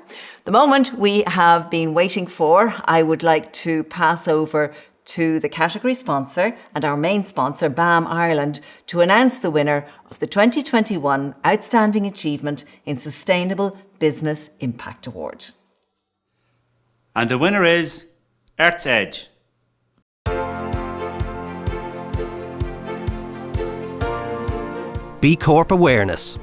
the moment we have been waiting for, I would like to pass over to the category sponsor and our main sponsor, BAM Ireland, to announce the winner of the 2021 Outstanding Achievement in Sustainable Business Impact Award. And the winner is Earth's Edge. B Corp awareness.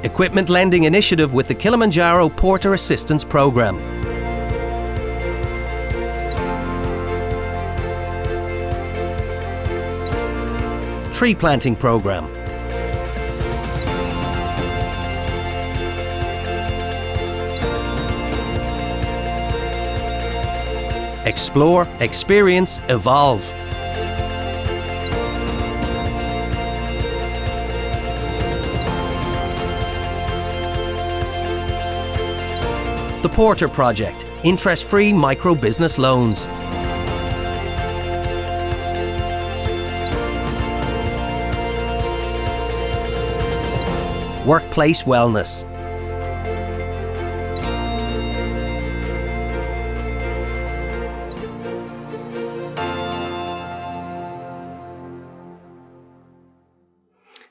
Equipment lending initiative with the Kilimanjaro Porter Assistance Programme. Tree planting programme. Explore, experience, evolve. The Porter Project, interest-free micro-business loans. Workplace wellness.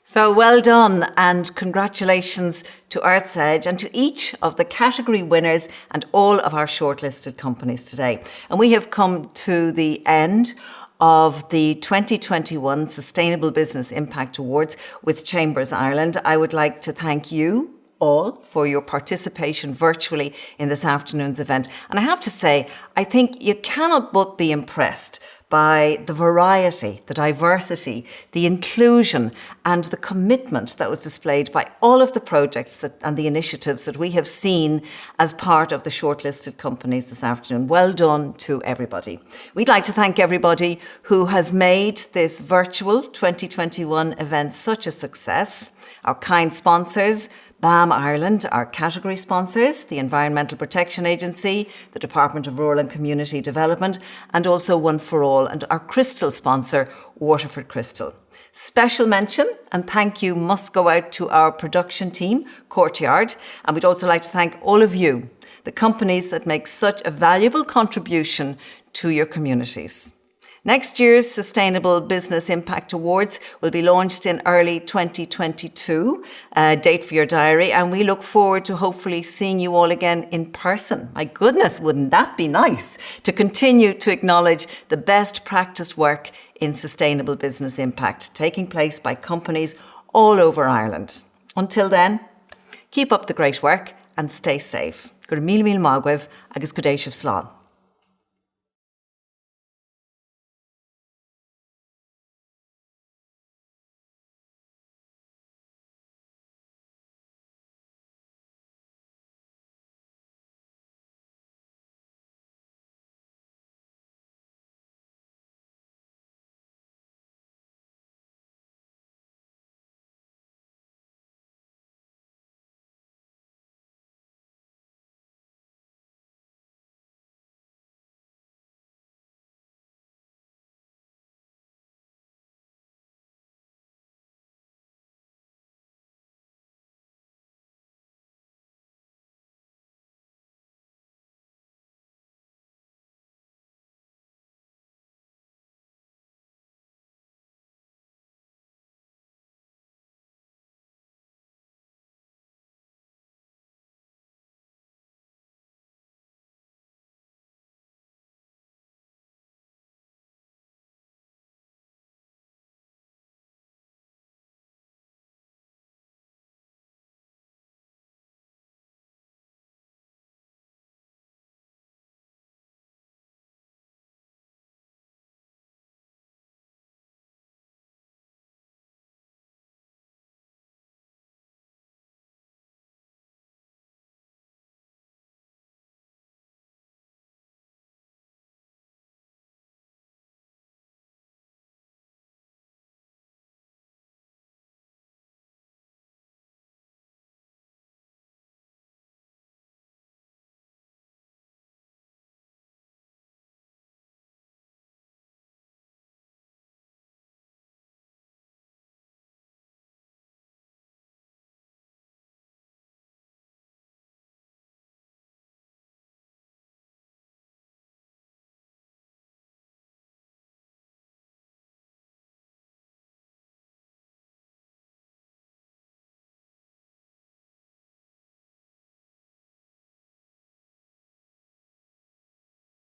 So well done and congratulations to Earth's Edge and to each of the category winners and all of our shortlisted companies today. And we have come to the end of the 2021 Sustainable Business Impact Awards with Chambers Ireland. I would like to thank you all for your participation virtually in this afternoon's event. And I have to say, I think you cannot but be impressed by the variety, the diversity, the inclusion and the commitment that was displayed by all of the projects and the initiatives that we have seen as part of the shortlisted companies this afternoon. Well done to everybody. We'd like to thank everybody who has made this virtual 2021 event such a success. Our kind sponsors, BAM Ireland, our category sponsors, the Environmental Protection Agency, the Department of Rural and Community Development, and also One for All, and our crystal sponsor, Waterford Crystal. Special mention and thank you must go out to our production team, Courtyard, and we'd also like to thank all of you, the companies that make such a valuable contribution to your communities. Next year's Sustainable Business Impact Awards will be launched in early 2022, date for your diary, and we look forward to hopefully seeing you all again in person. My goodness, wouldn't that be nice? To continue to acknowledge the best practice work in sustainable business impact taking place by companies all over Ireland. Until then, keep up the great work and stay safe. Gur mil mágwebh agus go déisih slán.